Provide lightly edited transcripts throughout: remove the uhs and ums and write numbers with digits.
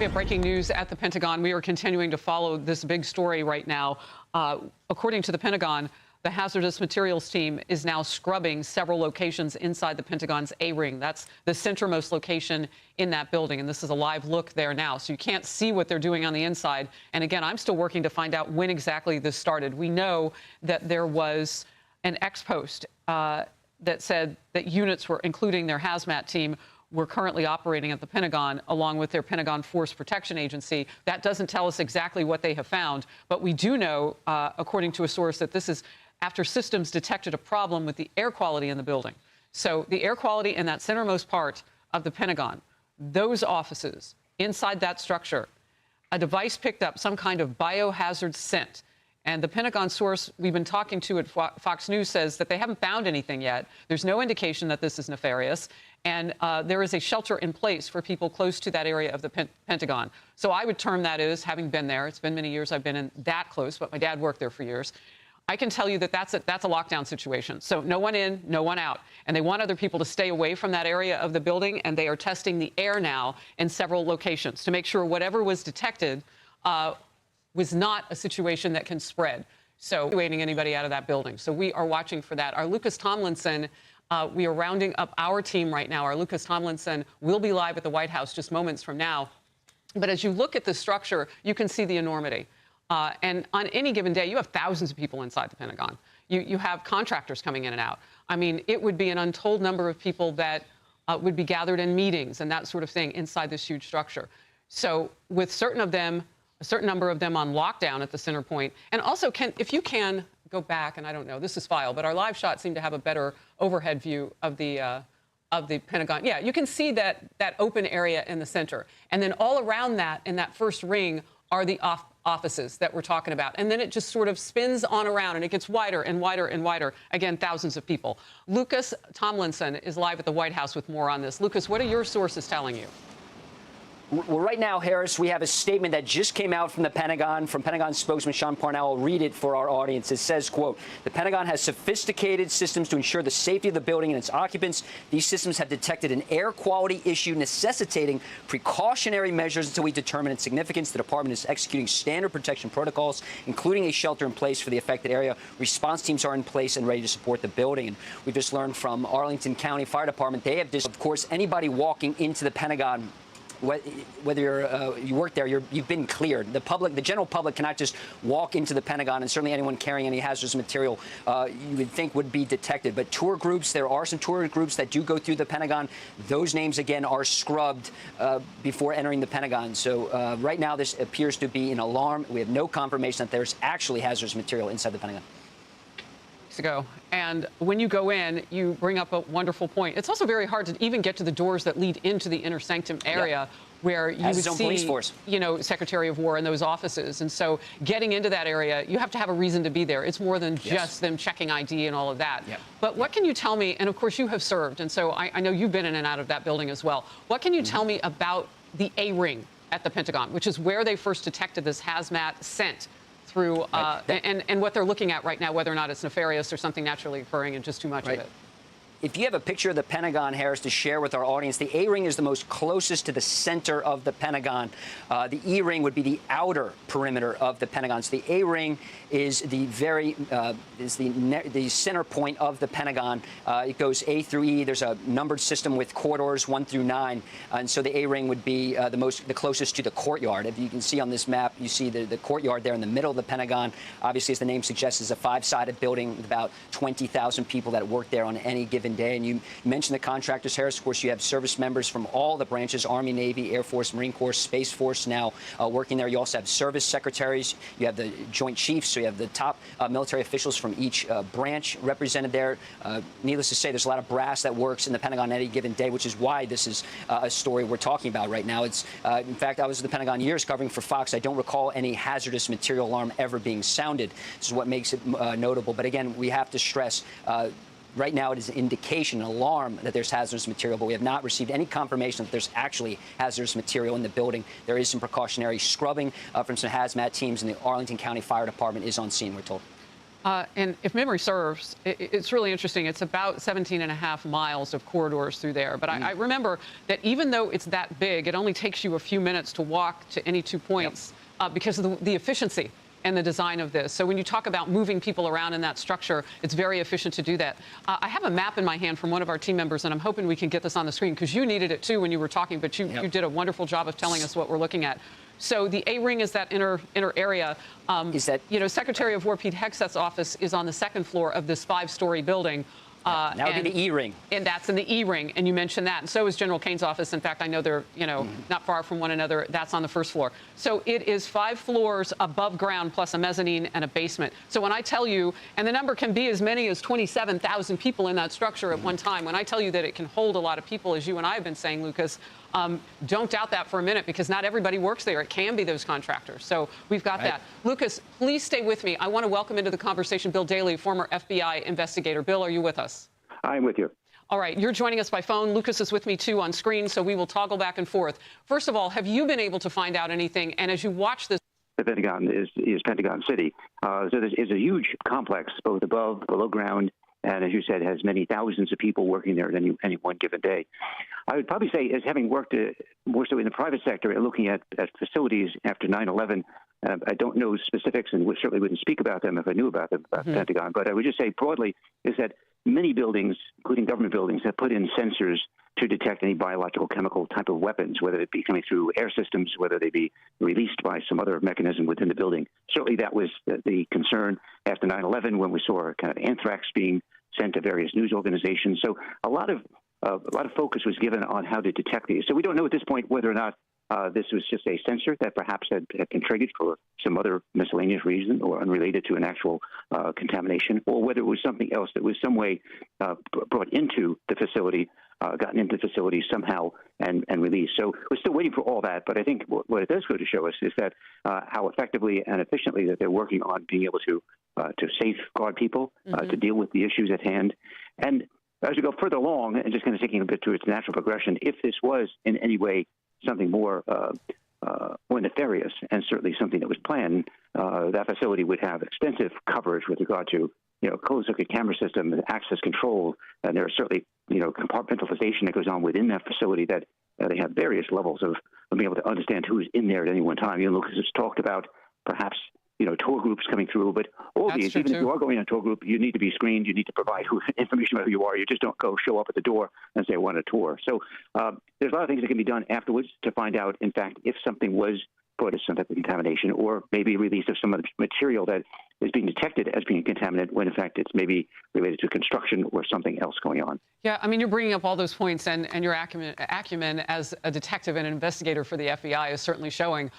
We have breaking news at the Pentagon. We are continuing to follow this big story right now. According to the Pentagon, the hazardous materials team is now scrubbing several locations inside the Pentagon's A-ring. That's the centermost location in that building. And this is a live look there now. So you can't see what they're doing on the inside. And again, I'm still working to find out when exactly this started. We know that there was an ex-post that said that units were, including their hazmat team, were currently operating at the Pentagon along with their Pentagon Force Protection Agency. That doesn't tell us exactly what they have found, but we do know, according to a source, that this is after systems detected a problem with the air quality in the building. So the air quality in that centermost part of the Pentagon, those offices, inside that structure, a device picked up some kind of biohazard scent. And the Pentagon source we've been talking to at Fox News says that they haven't found anything yet. There's no indication that this is nefarious. And there is a shelter in place for people close to that area of the Pentagon. So I would term that as, having been there, it's been many years I've been in that close, but my dad worked there for years. I can tell you that that's a lockdown situation. So no one in, no one out. And they want other people to stay away from that area of the building. And they are testing the air now in several locations to make sure whatever was detected was not a situation that can spread. So evacuating anybody out of that building. So we are watching for that. Our Lucas Tomlinson, we are rounding up our team right now. Our Lucas Tomlinson will be live at the White House just moments from now. But as you look at the structure, you can see the enormity. And on any given day, you have thousands of people inside the Pentagon. You have contractors coming in and out. I mean, it would be an untold number of people that would be gathered in meetings and that sort of thing inside this huge structure. So with a certain number of them on lockdown at the center point, and also if you can go back, and I don't know, this is file, but our live shots seem to have a better overhead view of the Pentagon. Yeah, you can see that open area in the center. And then all around that, in that first ring, are the offices that we're talking about. And then it just sort of spins on around, and it gets wider and wider and wider. Again, thousands of people. Lucas Tomlinson is live at the White House with more on this. Lucas, what are your sources telling you? Well, right now, Harris, we have a statement that just came out from the Pentagon, from Pentagon spokesman Sean Parnell. I'll read it for our audience. It says, quote, "The Pentagon has sophisticated systems to ensure the safety of the building and its occupants. These systems have detected an air quality issue necessitating precautionary measures until we determine its significance. The department is executing standard protection protocols, including a shelter in place for the affected area. Response teams are in place and ready to support the building." And we just learned from Arlington County Fire Department, they have, of course, anybody walking into the Pentagon, whether you work there, you've been cleared. The general public cannot just walk into the Pentagon, and certainly anyone carrying any hazardous material you would think would be detected. But tour groups, there are some tour groups that do go through the Pentagon. Those names, again, are scrubbed before entering the Pentagon. So right now, this appears to be an alarm. We have no confirmation that there's actually hazardous material inside the Pentagon. Ago. And when you go in, you bring up a wonderful point. It's also very hard to even get to the doors that lead into the inner sanctum area, where you would see, police force. You know, Secretary of War in those offices. And so getting into that area, you have to have a reason to be there. It's more than just them checking ID and all of that. But what can you tell me? And of course, you have served. And so I know you've been in and out of that building as well. What can you tell me about the A-ring at the Pentagon, which is where they first detected this hazmat scent through, and what they're looking at right now, whether or not it's nefarious or something naturally occurring and just too much of it? If you have a picture of the Pentagon, Harris, to share with our audience, the A-ring is the most closest to the center of the Pentagon. The E-ring would be the outer perimeter of the Pentagon. So the A-ring is the the center point of the Pentagon. It goes A through E. There's a numbered system with corridors 1 through 9, and so the A-ring would be the closest to the courtyard. If you can see on this map, you see the courtyard there in the middle of the Pentagon. Obviously, as the name suggests, is a 5-sided building with about 20,000 people that work there on any given day. And you mentioned the contractors, Harris. Of course, you have service members from all the branches: Army, Navy, Air Force, Marine Corps, Space Force now working there. You also have service secretaries. You have the Joint Chiefs. So you have the top military officials from each branch represented there. Needless to say, there's a lot of brass that works in the Pentagon any given day, which is why this is a story we're talking about right now. It's in fact, I was at the Pentagon years covering for Fox. I don't recall any hazardous material alarm ever being sounded. This is what makes it notable. But again, we have to stress, right now, it is an indication, an alarm that there's hazardous material, but we have not received any confirmation that there's actually hazardous material in the building. There is some precautionary scrubbing from some hazmat teams, and the Arlington County Fire Department is on scene, we're told. And if memory serves, it's really interesting. It's about 17.5 miles of corridors through there. But I remember that even though it's that big, it only takes you a few minutes to walk to any 2 points because of the efficiency and the design of this. So when you talk about moving people around in that structure, it's very efficient to do that. I have a map in my hand from one of our team members, and I'm hoping we can get this on the screen because you needed it too when you were talking, but you did a wonderful job of telling us what we're looking at. So the A-ring is that inner area. Secretary of War Pete Hegseth's office is on the second floor of this 5-story building. That would be the E-ring. And that's in the E-ring, and you mentioned that. And so is General Kane's office. In fact, I know they're, not far from one another. That's on the first floor. So it is 5 floors above ground plus a mezzanine and a basement. So when I tell you, and the number can be as many as 27,000 people in that structure at one time, when I tell you that it can hold a lot of people, as you and I have been saying, Lucas, don't doubt that for a minute, because not everybody works there. It can be those contractors. So we've got that. Lucas, please stay with me. I want to welcome into the conversation Bill Daley, former FBI investigator. Bill, are you with us? I'm with you. All right. You're joining us by phone. Lucas is with me, too, on screen, so we will toggle back and forth. First of all, have you been able to find out anything? And as you watch this... The Pentagon is Pentagon City. So this is a huge complex, both above, below ground, and as you said, has many thousands of people working there at any one given day. I would probably say, as having worked more so in the private sector and looking at facilities after 9/11, I don't know specifics and certainly wouldn't speak about them if I knew about them, about the Pentagon. But I would just say broadly is that many buildings, including government buildings, have put in sensors to detect any biological, chemical type of weapons, whether it be coming through air systems, whether they be released by some other mechanism within the building. Certainly that was the concern after 9/11 when we saw kind of anthrax being sent to various news organizations. So a lot of focus was given on how to detect these. So we don't know at this point whether or not this was just a sensor that perhaps had been triggered for some other miscellaneous reason or unrelated to an actual contamination, or whether it was something else that was some way brought into the facility, gotten into the facility somehow and released. So we're still waiting for all that. But I think what it does go to show us is that how effectively and efficiently that they're working on being able to safeguard people, to deal with the issues at hand. And as we go further along, and just kind of taking a bit to its natural progression, if this was in any way something more nefarious and certainly something that was planned, that facility would have extensive coverage with regard to, closed circuit camera system and access control. And there are certainly, compartmentalization that goes on within that facility that they have various levels of being able to understand who's in there at any one time. Lucas has talked about perhaps tour groups coming through, but all these, even if you are going on a tour group, you need to be screened. You need to provide information about who you are. You just don't show up at the door and say, I want a tour. So there's a lot of things that can be done afterwards to find out, in fact, if something was brought as some type of contamination, or maybe release of some of the material that is being detected as being contaminant when, in fact, it's maybe related to construction or something else going on. Yeah, I mean, you're bringing up all those points, and your acumen as a detective and an investigator for the FBI is certainly showing,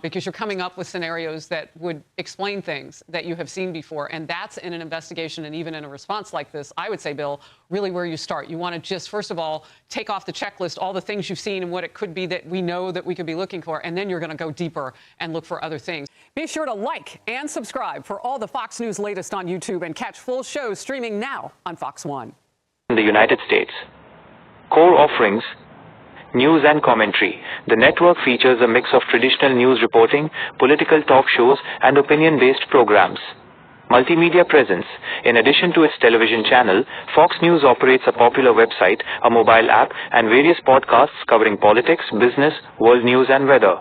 because you're coming up with scenarios that would explain things that you have seen before, and that's in an investigation and even in a response like this, I would say, Bill, really where you start. You want to just, first of all, take off the checklist all the things you've seen and what it could be that we know that we could be looking for, and then you're going to go deeper and look for other things. Be sure to like and subscribe for all the Fox News latest on YouTube, and catch full shows streaming now on Fox 1. In the United States. Core offerings: news and commentary. The network features a mix of traditional news reporting, political talk shows, and opinion-based programs. Multimedia presence. In addition to its television channel, Fox News operates a popular website, a mobile app, and various podcasts covering politics, business, world news, and weather.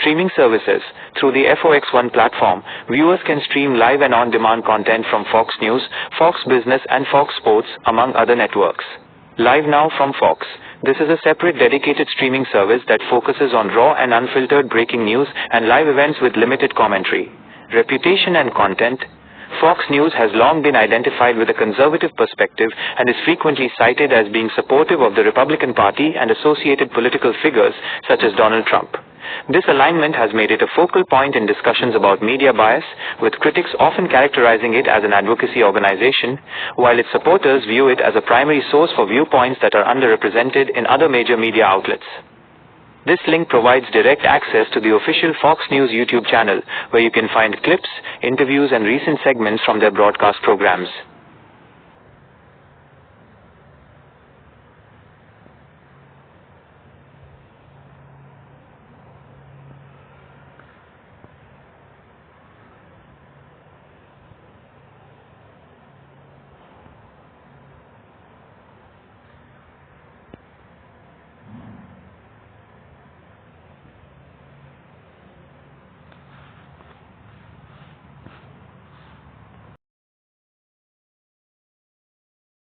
Streaming services. Through the FOX1 platform, viewers can stream live and on-demand content from Fox News, Fox Business, and Fox Sports, among other networks. Live Now from Fox. This is a separate dedicated streaming service that focuses on raw and unfiltered breaking news and live events with limited commentary. Reputation and content. Fox News has long been identified with a conservative perspective and is frequently cited as being supportive of the Republican Party and associated political figures such as Donald Trump. This alignment has made it a focal point in discussions about media bias, with critics often characterizing it as an advocacy organization, while its supporters view it as a primary source for viewpoints that are underrepresented in other major media outlets. This link provides direct access to the official Fox News YouTube channel, where you can find clips, interviews, and recent segments from their broadcast programs.